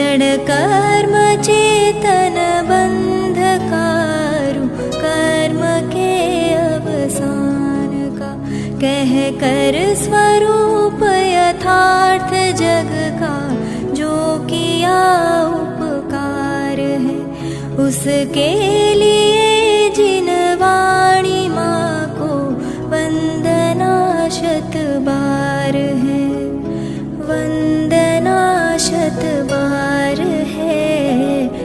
क्षण कर्म चेतन बंधकारु कर्म के अवसान का, कह कर स्वरूप यथार्थ जग का जो किया उपकार है, उसके लिए जिन वाणी माँ को वंदना शत बार है, वंदना शत बार है,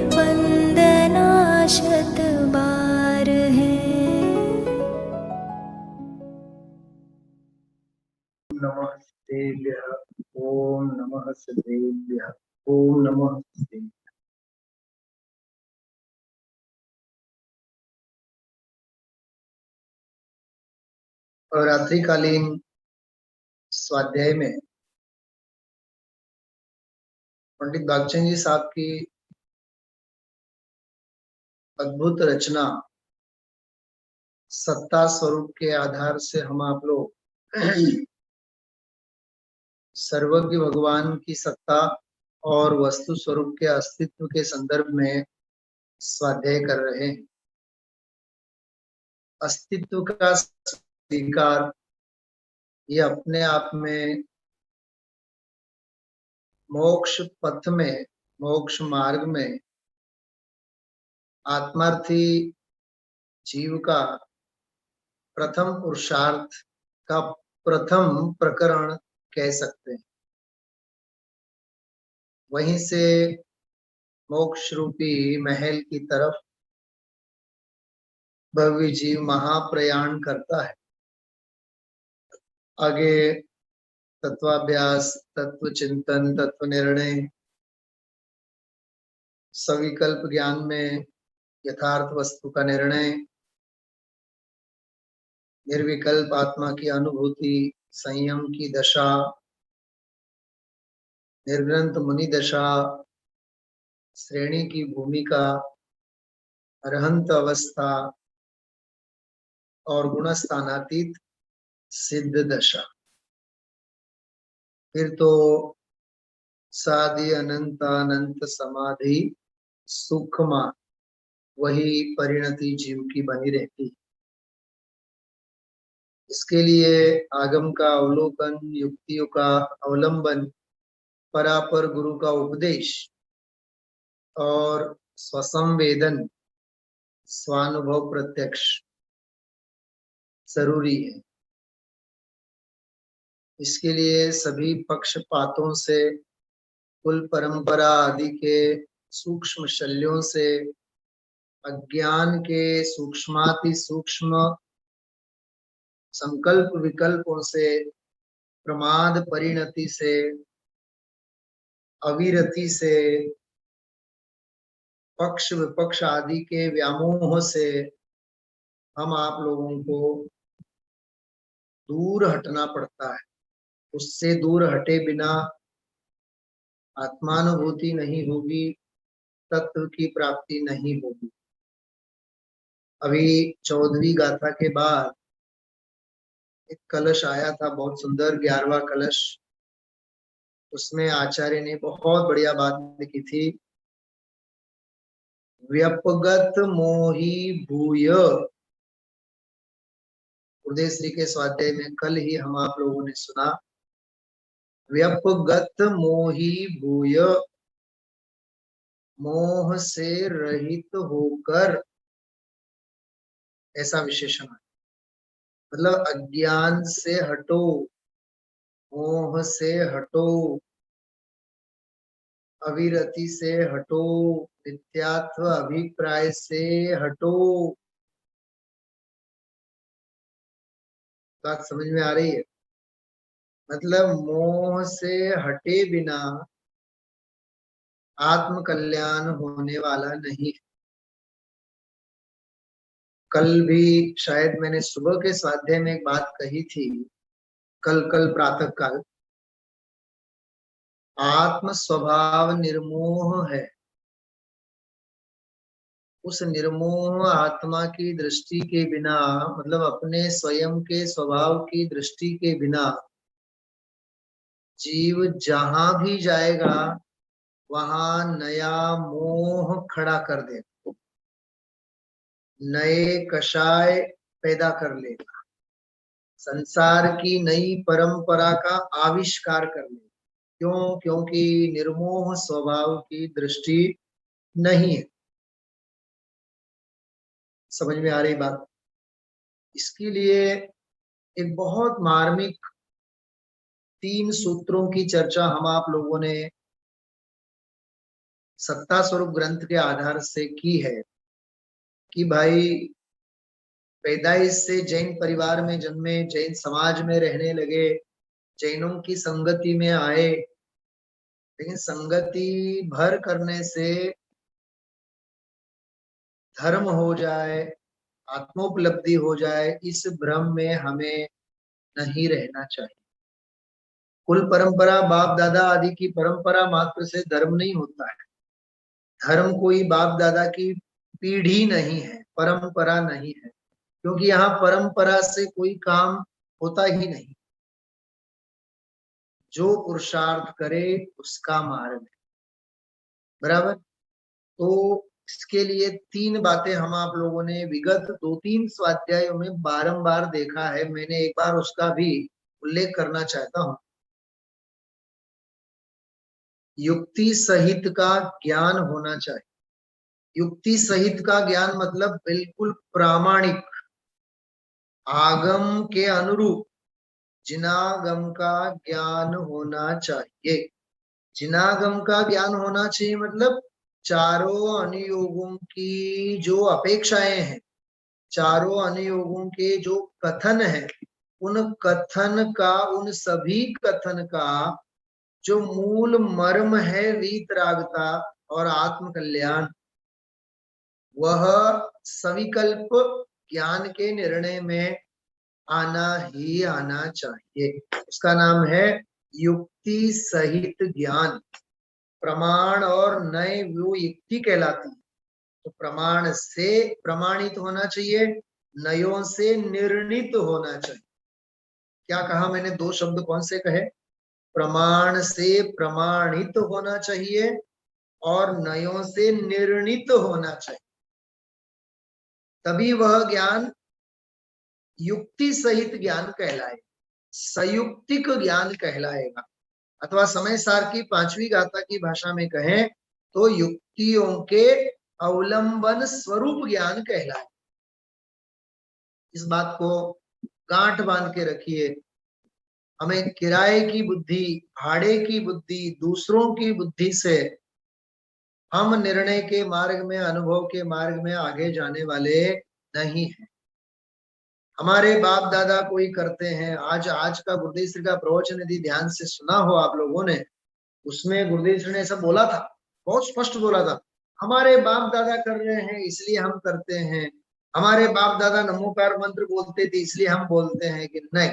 वंदना शत बार है। नमः देव्यः, ओम नमः देव्यः, ओम नमः देव्यः। और रात्रिकालीन स्वाध्याय में पंडित बागचंद जी साहब की अद्भुत रचना सत्ता स्वरूप के आधार से हम आप लोग सर्वज्ञ भगवान की सत्ता और वस्तु स्वरूप के अस्तित्व के संदर्भ में स्वाध्याय कर रहे हैं। अस्तित्व का स्वीकार ये अपने आप में मोक्ष पथ में, मोक्ष मार्ग में आत्मार्थी जीव का प्रथम पुरुषार्थ का प्रथम प्रकरण कह सकते हैं। वहीं से मोक्ष रूपी महल की तरफ भव्य जीव महाप्रयाण करता है। आगे तत्वाभ्यास, तत्व चिंतन, तत्व निर्णय, सविकल्प ज्ञान में यथार्थ वस्तु का निर्णय, निर्विकल्प आत्मा की अनुभूति, संयम की दशा, निर्ग्रंथ मुनि दशा, श्रेणी की भूमिका, अरहंत अवस्था और गुणस्थानातीत सिद्ध दशा। फिर तो सादि अनंत अनंत समाधि सूक्ष्म वही परिणति जीव की बनी रहती। इसके लिए आगम का अवलोकन, युक्तियों का अवलंबन, परापर गुरु का उपदेश और स्वसंवेदन, स्वानुभव प्रत्यक्ष जरूरी है। इसके लिए सभी पक्षपातों से, कुल परंपरा आदि के सूक्ष्म शल्यों से, अज्ञान के सूक्ष्माति सूक्ष्म संकल्प विकल्पों से, प्रमाद परिणति से, अविरति से, पक्ष विपक्ष आदि के व्यामोह से हम आप लोगों को दूर हटना पड़ता है। उससे दूर हटे बिना आत्मानुभूति नहीं होगी, तत्व की प्राप्ति नहीं होगी। अभी 14वीं गाथा के बाद एक कलश आया था, बहुत सुंदर 11वां कलश। उसमें आचार्य ने बहुत बढ़िया बात लिखी थी। व्यपगत मोही भूय, उदय श्री के स्वाध्याय में कल ही हम आप लोगों ने सुना। व्यपगत मोही भूय, मोह से रहित होकर, ऐसा विशेषण है। मतलब अज्ञान से हटो, मोह से हटो, अविरति से हटो, मिथ्यात्व अभिप्राय से हटो। बात समझ में आ रही है? मतलब मोह से हटे बिना आत्म कल्याण होने वाला नहीं। कल भी शायद मैंने सुबह के स्वाध्याय में एक बात कही थी, कल प्रातः काल, आत्म स्वभाव निर्मोह है। उस निर्मोह आत्मा की दृष्टि के बिना, मतलब अपने स्वयं के स्वभाव की दृष्टि के बिना जीव जहां भी जाएगा वहां नया मोह खड़ा कर देगा, नए कषाय पैदा कर लेगा, संसार की नई परंपरा का आविष्कार कर लेगा। क्यों? क्योंकि निर्मोह स्वभाव की दृष्टि नहीं है। समझ में आ रही बात? इसके लिए एक बहुत मार्मिक 3 सूत्रों की चर्चा हम आप लोगों ने सत्ता स्वरूप ग्रंथ के आधार से की है कि भाई पैदाइश से जैन परिवार में जन्मे, जैन समाज में रहने लगे, जैनों की संगति में आए, लेकिन संगति भर करने से धर्म हो जाए, आत्मोपलब्धि हो जाए, इस भ्रम में हमें नहीं रहना चाहिए। कुल परंपरा, बाप दादा आदि की परंपरा मात्र से धर्म नहीं होता है। धर्म कोई बाप दादा की पीढ़ी नहीं है, परंपरा नहीं है, क्योंकि यहाँ परंपरा से कोई काम होता ही नहीं। जो पुरुषार्थ करे उसका मार्ग है, बराबर। तो इसके लिए 3 बातें हम आप लोगों ने विगत 2-3 स्वाध्यायों में बारंबार देखा है। मैंने एक बार उसका भी उल्लेख करना चाहता हूं। युक्ति सहित का ज्ञान होना चाहिए। युक्ति सहित का ज्ञान मतलब बिल्कुल प्रामाणिक, आगम के अनुरूप जिनागम का ज्ञान होना चाहिए। जिनागम का ज्ञान होना चाहिए मतलब चारों अनुयोगों की जो अपेक्षाएं हैं, चारों अनुयोगों के जो कथन है, उन कथन का, उन सभी कथन का जो मूल मर्म है वीतरागता और आत्म कल्याण, वह सविकल्प ज्ञान के निर्णय में आना ही आना चाहिए। उसका नाम है युक्ति सहित ज्ञान। प्रमाण और नए वो युक्ति कहलाती है। तो प्रमाण से प्रमाणित होना चाहिए, नयों से निर्णित होना चाहिए। क्या कहा मैंने? 2 शब्द कौन से कहे? प्रमाण से प्रमाणित होना चाहिए और नयों से निर्णित होना चाहिए, तभी वह ज्ञान युक्ति सहित ज्ञान कहलाए, संयुक्तिक ज्ञान कहलाएगा। अथवा समय सार की 5वीं गाथा की भाषा में कहें तो युक्तियों के अवलंबन स्वरूप ज्ञान कहलाए। इस बात को गांठ बांध के रखिए। हमें किराए की बुद्धि, भाड़े की बुद्धि, दूसरों की बुद्धि से हम निर्णय के मार्ग में, अनुभव के मार्ग में आगे जाने वाले नहीं हैं। हमारे बाप दादा कोई करते हैं। आज का गुरुदेव श्री का प्रवचन यदि ध्यान से सुना हो आप लोगों ने, उसमें गुरुदेव श्री ने ऐसा बोला था, बहुत स्पष्ट बोला था, हमारे बाप दादा कर रहे हैं इसलिए हम करते हैं, हमारे बाप दादा नमोकार मंत्र बोलते थे इसलिए हम बोलते हैं। कि नहीं,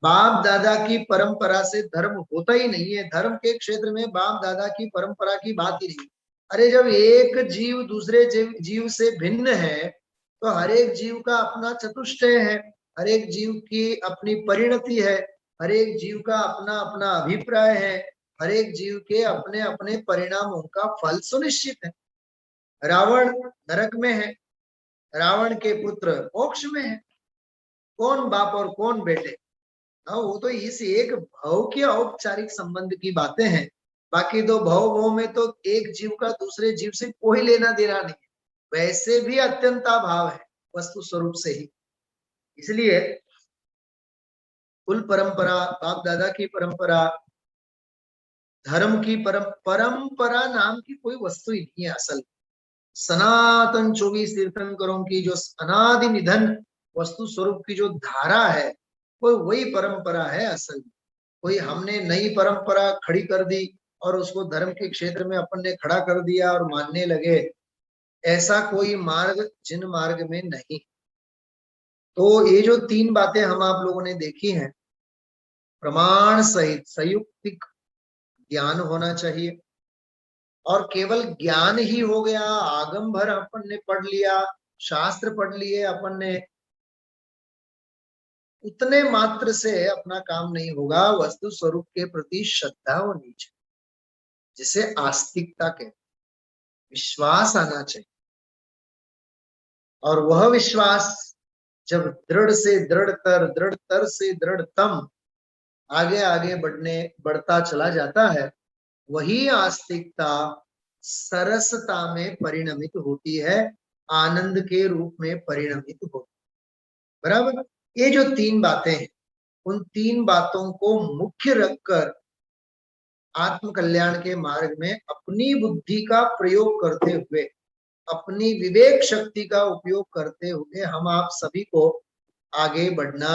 बाप दादा की परंपरा से धर्म होता ही नहीं है। धर्म के क्षेत्र में बाप दादा की परंपरा की बात ही नहीं। अरे जब एक जीव दूसरे जीव से भिन्न है तो हर एक जीव का अपना चतुष्टय है, हर एक जीव की अपनी परिणति है, हर एक जीव का अपना अपना अभिप्राय है, हर एक जीव के अपने अपने परिणामों का फल सुनिश्चित है। रावण नरक में है, रावण के पुत्र मोक्ष में है। कौन बाप और कौन बेटे? वो तो इस एक भव की औपचारिक संबंध की बातें हैं। बाकी 2 भव में तो एक जीव का दूसरे जीव से कोई लेना देना नहीं है। वैसे भी अत्यंता भाव है वस्तु स्वरूप से ही। इसलिए कुल परंपरा, बाप दादा की परंपरा, धर्म की परंपरा नाम की कोई वस्तु ही नहीं है। असल सनातन 24 तीर्थंकरों की जो अनादि निधन वस्तु स्वरूप की जो धारा है, वो वही परंपरा है असल। कोई हमने नई परंपरा खड़ी कर दी और उसको धर्म के क्षेत्र में अपन ने खड़ा कर दिया और मानने लगे, ऐसा कोई मार्ग जिन मार्ग में नहीं। तो ये जो 3 बातें हम आप लोगों ने देखी हैं, प्रमाण सहित संयुक्तिक ज्ञान होना चाहिए। और केवल ज्ञान ही हो गया, आगम भर अपन ने पढ़ लिया, शास्त्र पढ़ लिए अपन ने, उतने मात्र से अपना काम नहीं होगा। वस्तु स्वरूप के प्रति श्रद्धा होनी चाहिए। जिसे आस्तिकता कहते हैं। विश्वास आना चाहिए, और वह विश्वास जब दृढ़ से दृढ़तर, दृढ़तर से दृढ़तम आगे आगे बढ़ता चला जाता है, वही आस्तिकता सरसता में परिणमित होती है, आनंद के रूप में परिणमित होती है। बराबर। ये जो तीन बातें हैं, उन तीन बातों को मुख्य रखकर आत्म कल्याण के मार्ग में अपनी बुद्धि का प्रयोग करते हुए, अपनी विवेक शक्ति का उपयोग करते हुए हम आप सभी को आगे बढ़ना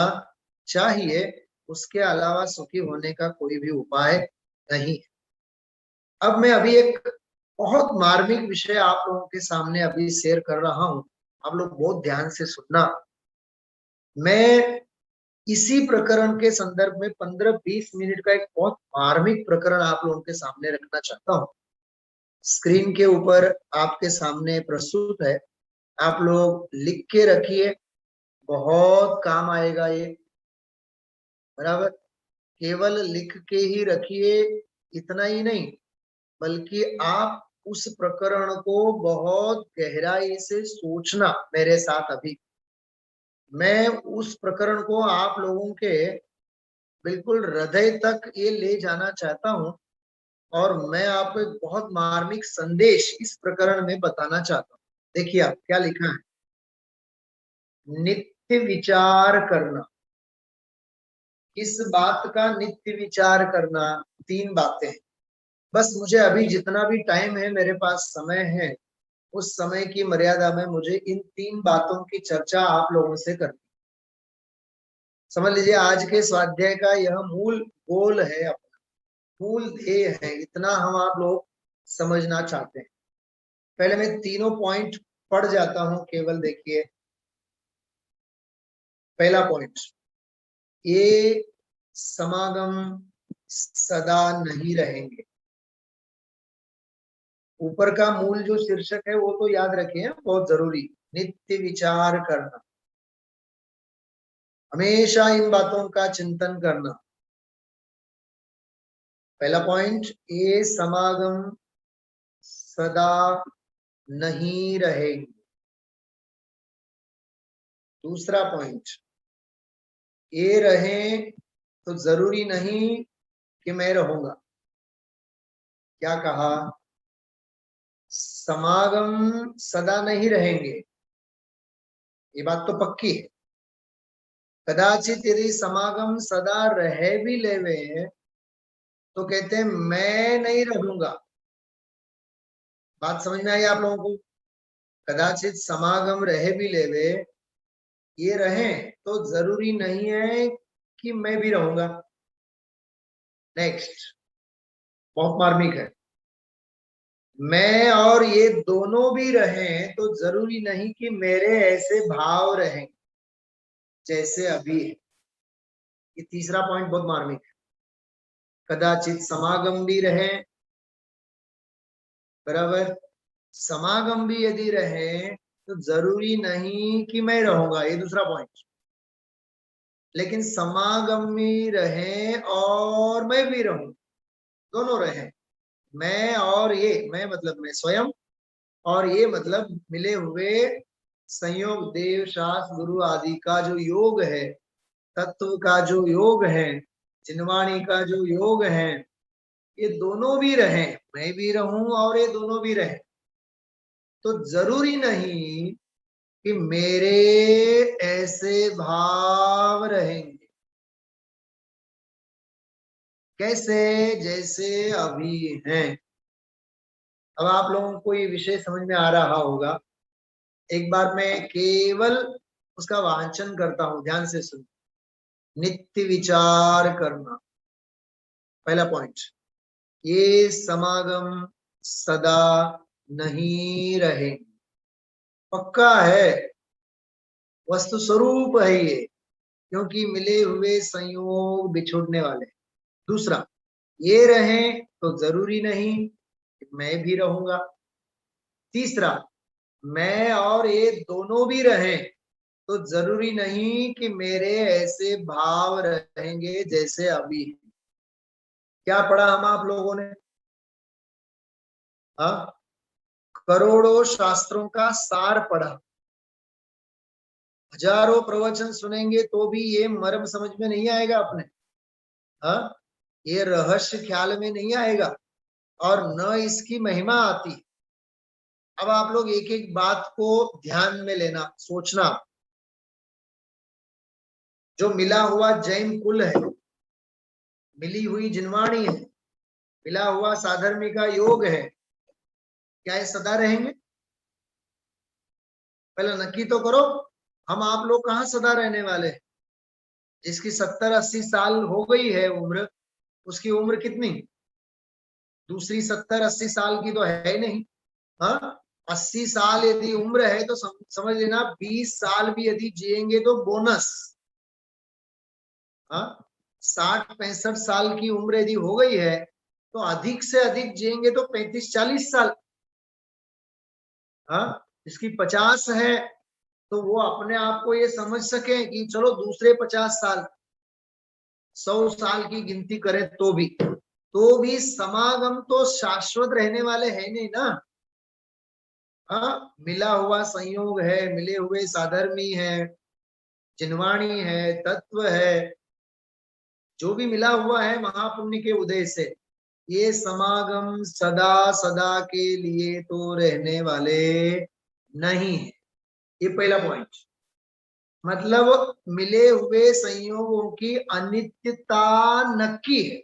चाहिए। उसके अलावा सुखी होने का कोई भी उपाय नहीं है। अब मैं अभी एक बहुत मार्मिक विषय आप लोगों के सामने अभी शेयर कर रहा हूं, आप लोग बहुत ध्यान से सुनना। मैं इसी प्रकरण के संदर्भ में 15-20 मिनट का एक बहुत मार्मिक प्रकरण आप लोगों के सामने रखना चाहता हूं। स्क्रीन के ऊपर आपके सामने प्रस्तुत है, आप लोग लिख के रखिए, बहुत काम आएगा ये। बराबर। केवल लिख के ही रखिए, इतना ही नहीं, बल्कि आप उस प्रकरण को बहुत गहराई से सोचना मेरे साथ। अभी मैं उस प्रकरण को आप लोगों के बिल्कुल हृदय तक ये ले जाना चाहता हूं, और मैं आपको एक बहुत मार्मिक संदेश इस प्रकरण में बताना चाहता हूं। देखिए आप क्या लिखा है, नित्य विचार करना। इस बात का नित्य विचार करना, तीन बातें हैं। बस मुझे अभी जितना भी टाइम है, मेरे पास समय है, उस समय की मर्यादा में मुझे इन तीन बातों की चर्चा आप लोगों से करनी। समझ लीजिए, आज के स्वाध्याय का यह मूल गोल है, अपना मूल ध्येय है, इतना हम आप लोग समझना चाहते हैं। पहले मैं तीनों पॉइंट पढ़ जाता हूं, केवल देखिए। पहला पॉइंट, ये समागम सदा नहीं रहेंगे। ऊपर का मूल जो शीर्षक है वो तो याद रखिए, बहुत जरूरी, नित्य विचार करना, हमेशा इन बातों का चिंतन करना। पहला पॉइंट, ये समागम सदा नहीं रहेंगे। दूसरा पॉइंट, ये रहें तो जरूरी नहीं कि मैं रहूंगा। क्या कहा, समागम सदा नहीं रहेंगे, ये बात तो पक्की है। कदाचित यदि समागम सदा रह भी लेवे तो कहते हैं मैं नहीं रहूंगा। बात समझ में आई आप लोगों को? कदाचित समागम रह भी लेवे, ये रहें तो जरूरी नहीं है कि मैं भी रहूंगा। नेक्स्ट, बहुत मार्मिक है, मैं और ये दोनों भी रहें तो जरूरी नहीं कि मेरे ऐसे भाव रहें जैसे अभी है। ये तीसरा पॉइंट बहुत मार्मिक है। कदाचित समागम भी रहे, बराबर, समागम भी यदि रहे तो जरूरी नहीं कि मैं रहूंगा, ये दूसरा पॉइंट। लेकिन समागम भी रहे और मैं भी रहूं, दोनों रहे, मैं और ये, मैं मतलब मैं स्वयं, और ये मतलब मिले हुए संयोग, देव, शास्त्र, गुरु आदि का जो योग है, तत्व का जो योग है, चिन्वाणी का जो योग है, ये दोनों भी रहे, मैं भी रहूं और ये दोनों भी रहे। तो जरूरी नहीं कि मेरे ऐसे भाव रहेंगे कैसे, जैसे अभी हैं। अब आप लोगों को ये विषय समझ में आ रहा होगा। एक बार मैं केवल उसका वाचन करता हूं, ध्यान से सुन। नित्य विचार करना, पहला पॉइंट, ये समागम सदा नहीं रहेंगे। पक्का है, वस्तु स्वरूप है ये, क्योंकि मिले हुए संयोग बिछुड़ने वाले। दूसरा, ये रहें तो जरूरी नहीं कि मैं भी रहूंगा। तीसरा, मैं और ये दोनों भी रहें तो जरूरी नहीं कि मेरे ऐसे भाव रहेंगे जैसे अभी। क्या पढ़ा हम आप लोगों ने? हाँ, करोड़ों शास्त्रों का सार पढ़ा, हजारों प्रवचन सुनेंगे तो भी ये मर्म समझ में नहीं आएगा अपने। हाँ, ये रहस्य ख्याल में नहीं आएगा और न इसकी महिमा आती। अब आप लोग एक एक बात को ध्यान में लेना, सोचना। जो मिला हुआ जैन कुल है, मिली हुई जिनवाणी है, मिला हुआ साधर्मी का योग है, क्या ये सदा रहेंगे? पहले नक्की तो करो। हम आप लोग कहाँ सदा रहने वाले हैं? जिसकी 70-80 साल हो गई है उम्र, उसकी उम्र कितनी? दूसरी 70-80 साल की तो है ही नहीं। हाँ, 80 साल यदि उम्र है तो समझ लेना 20 साल भी यदि जिएंगे तो बोनस। हाँ, 60-65 साल की उम्र यदि हो गई है तो अधिक से अधिक जिएंगे तो 35-40 साल। हाँ, इसकी 50 है तो वो अपने आप को ये समझ सके कि चलो दूसरे 50 साल, 100 साल की गिनती करें तो भी समागम तो शाश्वत रहने वाले है नहीं ना। हाँ, मिला हुआ संयोग है, मिले हुए साधर्मी है, जिनवाणी है, तत्व है, जो भी मिला हुआ है महापुण्य के उदय से, ये समागम सदा सदा के लिए तो रहने वाले नहीं है। ये पहला पॉइंट। मतलब मिले हुए संयोगों की अनित्यता नक्की है।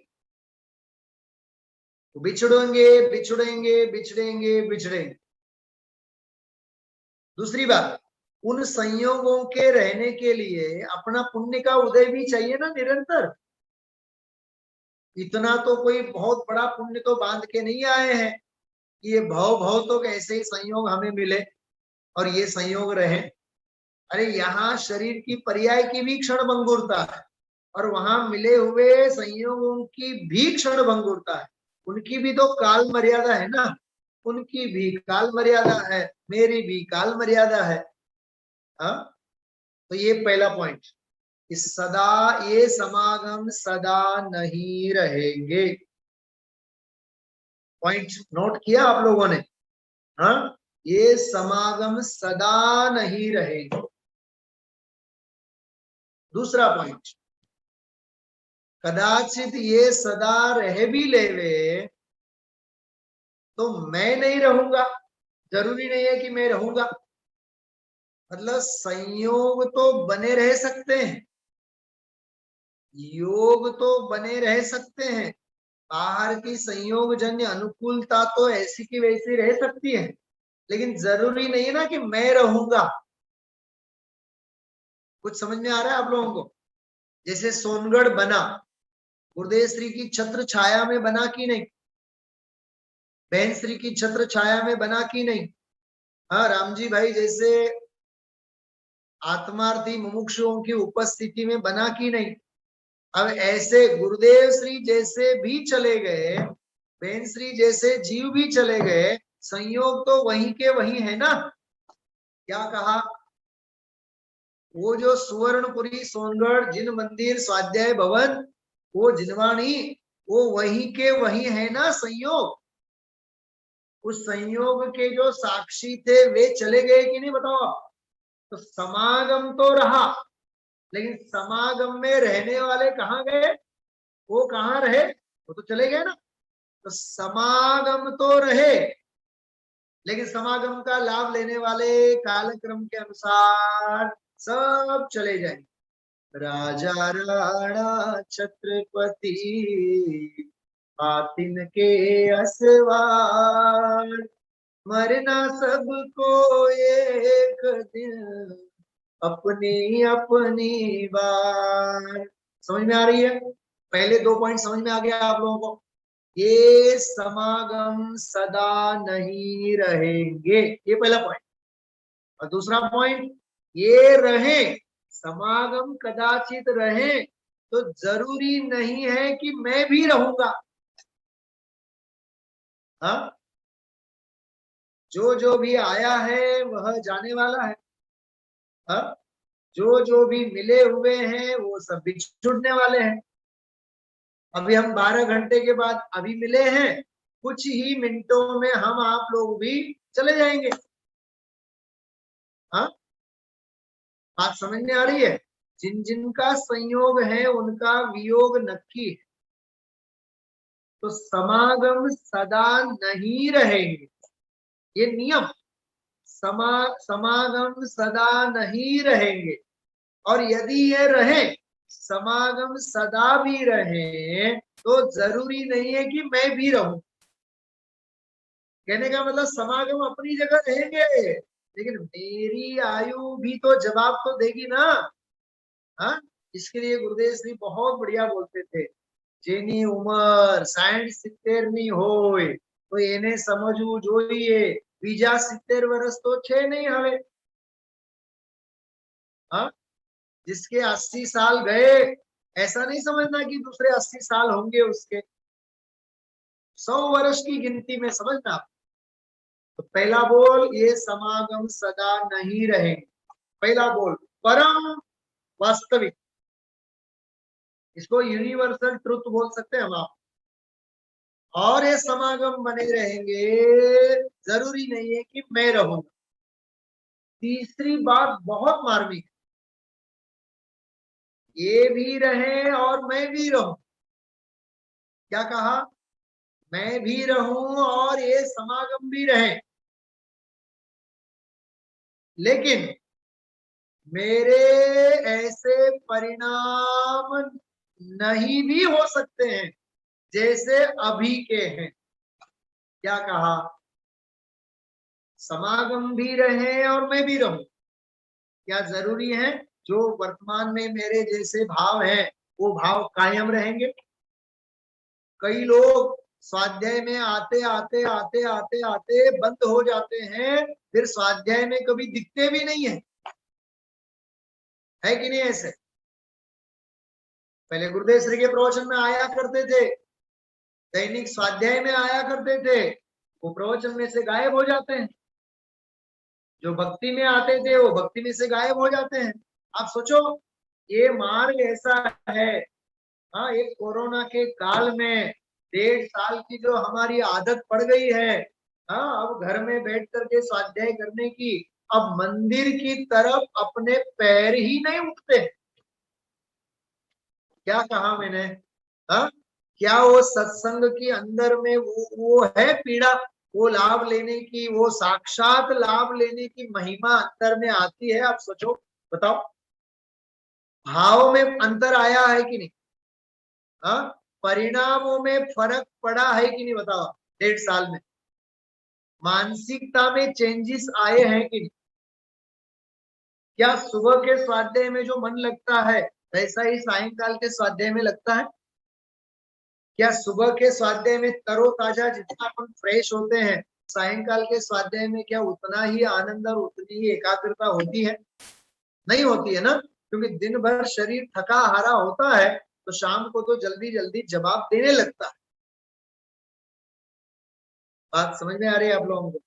बिछड़ेंगे बिछड़ेंगे बिछड़ेंगे बिछड़ेंगे। दूसरी बात, उन संयोगों के रहने के लिए अपना पुण्य का उदय भी चाहिए ना निरंतर। इतना तो कोई बहुत बड़ा पुण्य तो बांध के नहीं आए हैं कि ये भव भव तो ऐसे ही संयोग हमें मिले और ये संयोग रहे। अरे यहाँ शरीर की पर्याय की भी क्षण भंगुरता है और वहां मिले हुए संयोगों की भी क्षण भंगुरता है। उनकी भी तो काल मर्यादा है ना, उनकी भी काल मर्यादा है, मेरी भी काल मर्यादा है। हाँ, तो ये पहला पॉइंट, इस सदा ये समागम सदा नहीं रहेंगे। पॉइंट नोट किया आप लोगों ने? हाँ, ये समागम सदा नहीं रहेंगे। दूसरा पॉइंट, कदाचित ये सदा रह भी लेवे तो मैं नहीं रहूंगा, जरूरी नहीं है कि मैं रहूंगा। मतलब संयोग तो बने रह सकते हैं, योग तो बने रह सकते हैं, बाहर की संयोग जन्य अनुकूलता तो ऐसी की वैसी रह सकती है, लेकिन जरूरी नहीं है ना कि मैं रहूंगा। कुछ समझ में आ रहा है आप लोगों को? जैसे सोनगढ़ बना, गुरुदेव श्री की छत्र छाया में बना कि नहीं? बहन श्री की छत्र छाया में बना कि नहीं? हाँ, राम जी भाई जैसे आत्मार्थी मुमुक्षुओं की उपस्थिति में बना कि नहीं? अब ऐसे गुरुदेव श्री जैसे भी चले गए, बहन श्री जैसे जीव भी चले गए, संयोग तो वहीं के वहीं है ना। क्या कहा? वो जो सुवर्णपुरी, सोनगढ़, जिन मंदिर, स्वाध्याय भवन, वो जिनवाणी, वो वहीं के वहीं है ना संयोग। उस संयोग के जो साक्षी थे वे चले गए कि नहीं बताओ? तो समागम तो रहा, लेकिन समागम में रहने वाले कहाँ गए? वो कहाँ रहे? वो तो चले गए ना। तो समागम तो रहे, लेकिन समागम का लाभ लेने वाले कालक्रम के अनुसार सब चले जाएंगे। राजा राणा छत्रपति हातिन के असवार, मरना सबको एक दिन अपनी अपनी बार। समझ में आ रही है? पहले 2 पॉइंट समझ में आ गया आप लोगों को? ये समागम सदा नहीं रहेंगे, ये पहला पॉइंट। और दूसरा पॉइंट, ये रहे, समागम कदाचित रहे तो जरूरी नहीं है कि मैं भी रहूंगा। हाँ, जो भी आया है वह जाने वाला है। हाँ, जो भी मिले हुए हैं वो सब बिछुड़ने वाले हैं। अभी हम 12 घंटे के बाद अभी मिले हैं, कुछ ही मिनटों में हम आप लोग भी चले जाएंगे। हाँ, बात समझ में आ रही है? जिन जिनका संयोग है उनका वियोग नक्की है। तो समागम सदा नहीं रहेंगे, ये नियम। समागम सदा नहीं रहेंगे। और यदि ये रहे, समागम सदा भी रहे, तो जरूरी नहीं है कि मैं भी रहूं। कहने का मतलब समागम अपनी जगह रहेंगे, लेकिन मेरी आयु भी तो जवाब तो देगी ना। हाँ, इसके लिए गुरुदेव श्री बहुत बढ़िया बोलते थे, जेनी उमर 60-70 ની હોય તો એને સમજવું જોઈએ, બીજા 70 વર્ષ તો છે नहीं હવે। हाँ, जिसके 80 साल गए, ऐसा नहीं समझना कि दूसरे 80 साल होंगे उसके। 100 वर्ष की गिनती में समझना। तो पहला बोल, ये समागम सदा नहीं रहेंगे। पहला बोल परम वास्तविक, इसको यूनिवर्सल ट्रुथ बोल सकते हैं हम आप। और ये समागम बने रहेंगे, जरूरी नहीं है कि मैं रहूंगा। तीसरी बात बहुत मार्मिक, ये भी रहे और मैं भी रहूं। क्या कहा? मैं भी रहूं और ये समागम भी रहे, लेकिन मेरे ऐसे परिणाम नहीं भी हो सकते हैं जैसे अभी के हैं। क्या कहा? समागम भी रहे और मैं भी रहूं। क्या जरूरी है जो वर्तमान में मेरे जैसे भाव हैं वो भाव कायम रहेंगे? कई लोग स्वाध्याय में आते आते आते आते आते बंद हो जाते हैं, फिर स्वाध्याय में कभी दिखते भी नहीं है कि नहीं? ऐसे पहले गुरुदेव श्री के प्रवचन में आया करते थे, दैनिक स्वाध्याय में आया करते थे, वो प्रवचन में से गायब हो जाते हैं। जो भक्ति में आते थे वो भक्ति में से गायब हो जाते हैं। आप सोचो, ये मार्ग ऐसा है। हाँ, ये कोरोना के काल में 1.5 साल की जो हमारी आदत पड़ गई है, हाँ, अब घर में बैठ करके स्वाध्याय करने की, अब मंदिर की तरफ अपने पैर ही नहीं उठते। क्या कहा मैंने? हाँ, क्या वो सत्संग के अंदर में वो है पीड़ा, वो लाभ लेने की, वो साक्षात लाभ लेने की महिमा अंदर में आती है? आप सोचो, बताओ, भाव में अंतर आया है कि नहीं? हाँ, परिणामों में फर्क पड़ा है कि नहीं? बताओ, 1.5 साल में मानसिकता में चेंजेस आए हैं कि नहीं? क्या सुबह के स्वाध्याय में जो मन लगता है वैसा ही सायंकाल के स्वाध्याय में लगता है? क्या सुबह के स्वाध्याय में तरोताजा जितना अपन फ्रेश होते हैं, सायंकाल के स्वाध्याय में क्या उतना ही आनंद और उतनी ही एकाग्रता होती है? नहीं होती है ना, क्योंकि दिन भर शरीर थका हारा होता है, तो शाम को तो जल्दी जल्दी जवाब देने लगता है। बात समझ में आ रही है आप लोगों को?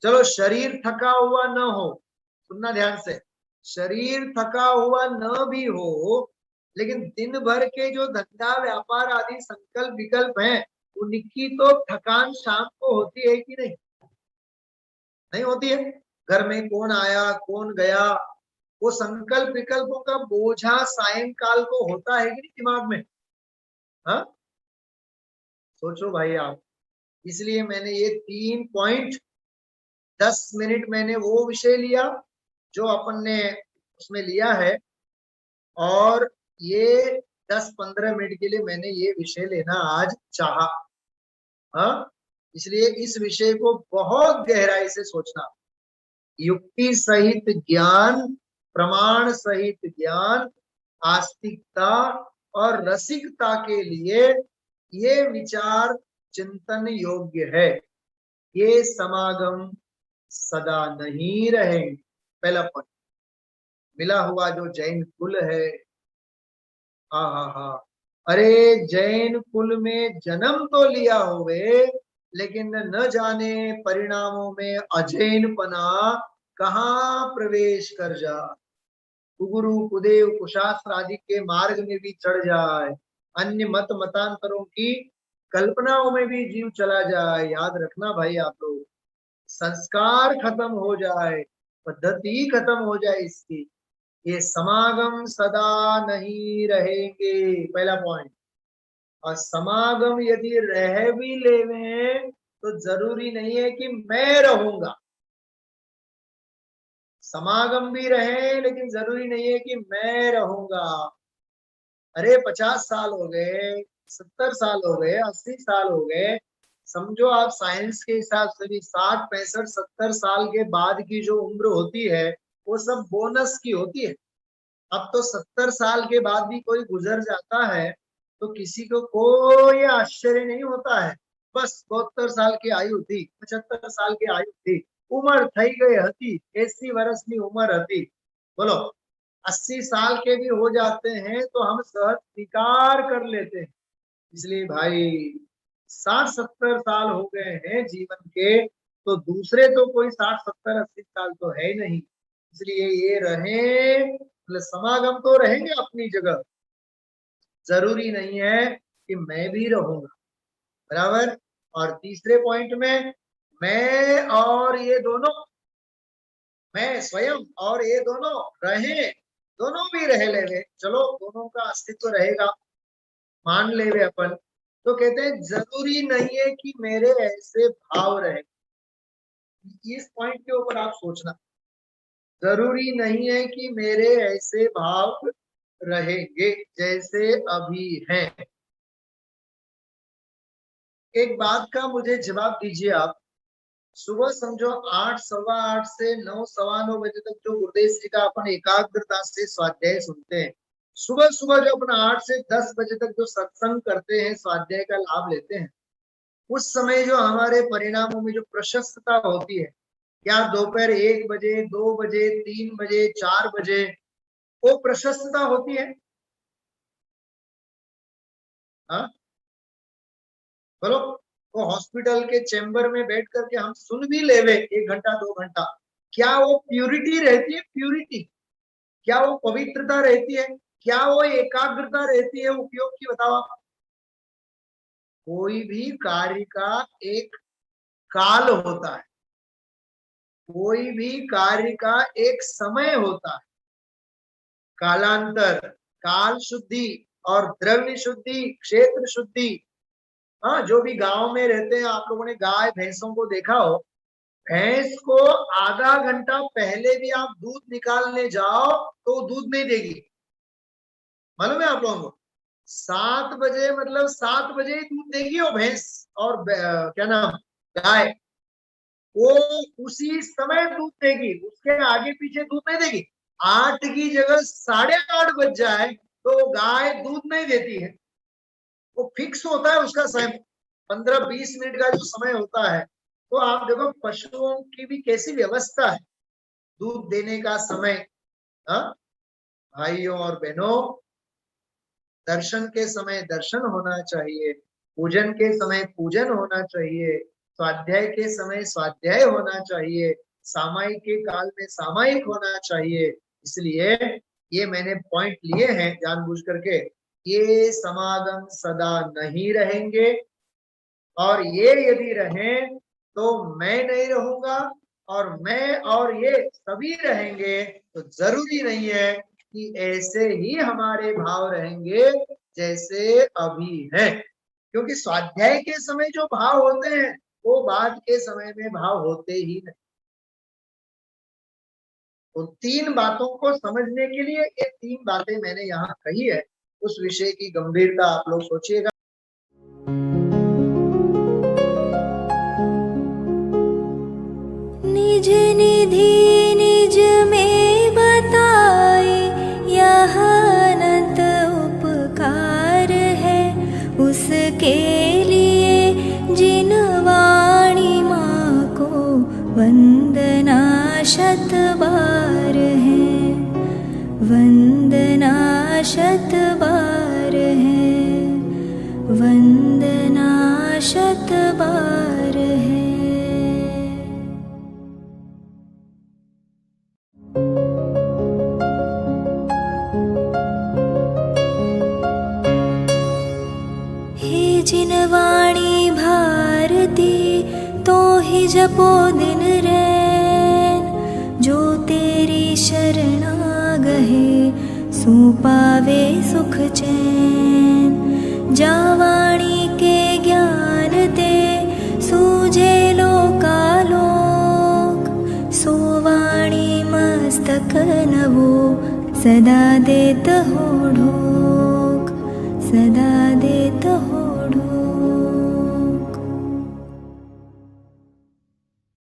चलो, शरीर थका हुआ न हो, सुनना ध्यान से, शरीर थका हुआ न भी हो, लेकिन दिन भर के जो धंधा व्यापार आदि संकल्प विकल्प हैं, उनकी तो थकान शाम को होती है कि नहीं? नहीं होती है? घर में कौन आया कौन गया, वो संकल्प विकल्पों का बोझा सायंकाल को होता है कि नहीं दिमाग में? हाँ, सोचो भाई आप। इसलिए मैंने ये 3 पॉइंट 10 मिनट मैंने वो विषय लिया जो अपन ने उसमें लिया है, और ये 10-15 मिनट के लिए मैंने ये विषय लेना आज चाहा। हाँ, इसलिए इस विषय को बहुत गहराई से सोचना, युक्ति सहित ज्ञान, प्रमाण सहित ज्ञान, आस्तिकता और रसिकता के लिए ये विचार चिंतन योग्य है। ये समागम सदा नहीं रहेंगे। पहला पॉइंट, मिला हुआ जो जैन कुल है, हाँ हाँ हाँ, अरे जैन कुल में जन्म तो लिया होवे, लेकिन न जाने परिणामों में अजैन पना कहाँ प्रवेश कर जा, कुगुरु कुदेव कुशास्त्र आदि के मार्ग में भी चढ़ जाए, अन्य मत मतांतरों की कल्पनाओं में भी जीव चला जाए, याद रखना भाई आप लोग, संस्कार खत्म हो जाए, पद्धति खत्म हो जाए इसकी, ये समागम सदा नहीं रहेंगे, पहला पॉइंट। और समागम यदि रह भी लेवे तो जरूरी नहीं है कि मैं रहूंगा। समागम भी रहे लेकिन जरूरी नहीं है कि मैं रहूंगा। अरे 50 साल हो गए, 70 साल हो गए, 80 साल हो गए, समझो आप साइंस के हिसाब से भी 60 65 70 साल के बाद की जो उम्र होती है वो सब बोनस की होती है। अब तो 70 साल के बाद भी कोई गुजर जाता है तो किसी को कोई आश्चर्य नहीं होता है। बस 72 साल की आयु थी, 75 साल की आयु थी, उम्र थई गई હતી, 80 વર્ષની उम्र હતી, बोलो 80 साल के भी हो जाते हैं तो हम सहज स्वीकार कर लेते हैं। इसलिए भाई 60 70 साल हो गए हैं जीवन के तो दूसरे तो कोई 60 70 80 साल तो है ही नहीं, इसलिए ये रहे, मतलब समागम तो रहेंगे अपनी जगह, जरूरी नहीं है कि मैं भी रहूंगा, बराबर। और तीसरे पॉइंट में मैं और ये दोनों, मैं स्वयं और ये दोनों रहे, दोनों भी रह ले, चलो दोनों का अस्तित्व रहेगा, मान ले वे अपन। तो कहते हैं जरूरी नहीं है कि मेरे ऐसे भाव रहे, इस पॉइंट के ऊपर आप सोचना, जरूरी नहीं है कि मेरे ऐसे भाव रहेंगे जैसे अभी हैं। एक बात का मुझे जवाब दीजिए आप, सुबह समझो 8 सवा 8 से 9 सवा 9 बजे तक जो गुरुदेव जी का अपन एकाग्रता से स्वाध्याय सुनते हैं, सुबह सुबह जो अपन 8 से 10 बजे तक जो सत्संग करते हैं, स्वाध्याय का लाभ लेते हैं, उस समय जो हमारे परिणामों में जो प्रशस्तता होती है, क्या दोपहर 1 बजे 2 बजे 3 बजे 4 बजे वो प्रशस्तता होती है? हाँ बोलो। तो हॉस्पिटल के चैम्बर में बैठ करके हम सुन भी लेवे 1 घंटा 2 घंटा, क्या वो प्यूरिटी रहती है? प्यूरिटी, क्या वो पवित्रता रहती है? क्या वो एकाग्रता रहती है उपयोग की? बताओ आप। कोई भी कार्य का एक काल होता है, कोई भी कार्य का एक समय होता है, कालांतर, काल शुद्धि और द्रव्य शुद्धि, क्षेत्र शुद्धि। हाँ, जो भी गांव में रहते हैं, आप लोगों ने गाय भैंसों को देखा हो, भैंस को आधा घंटा पहले भी आप दूध निकालने जाओ तो दूध नहीं देगी, मालूम है आप लोगों को? 7 बजे मतलब 7 बजे ही दूध देगी वो भैंस, और क्या नाम, गाय, वो उसी समय दूध देगी, उसके आगे पीछे दूध नहीं देगी। 8 की जगह 8:30 बज जाए तो गाय दूध नहीं देती है, वो फिक्स होता है उसका समय, 15-20 मिनट का जो समय होता है। तो आप देखो पशुओं की भी कैसी व्यवस्था है दूध देने का समय। हाँ भाइयों और बहनों, दर्शन के समय दर्शन होना चाहिए, पूजन के समय पूजन होना चाहिए, स्वाध्याय के समय स्वाध्याय होना चाहिए, सामायिक के काल में सामायिक होना चाहिए। इसलिए ये मैंने पॉइंट लिए हैं जानबूझ करके, ये समागम सदा नहीं रहेंगे, और ये यदि रहें तो मैं नहीं रहूंगा, और मैं और ये सभी रहेंगे, तो जरूरी नहीं है कि ऐसे ही हमारे भाव रहेंगे जैसे अभी है, क्योंकि स्वाध्याय के समय जो भाव होते हैं वो बाद के समय में भाव होते ही नहीं। तो 3 बातों को समझने के लिए ये 3 बातें मैंने यहाँ कही है, उस विषय की गंभीरता आप लोग सोचिएगा। निज निधि निज में बताए, यह अनंत उपकार है उसके लिए जिन वाणी माँ को वंदना शत बार है, वंदना शत बार है, वंदना शत बार है। हे जिनवाणी भारती तो ही जपो दिन रैन। जो तेरी शरणा गहे सो पावे सुख चैन। जावाणी के ज्ञान ते सूझे लोकालोक। सोवाणी मस्तक नवो सदा देत हो ढोक, सदा देत हो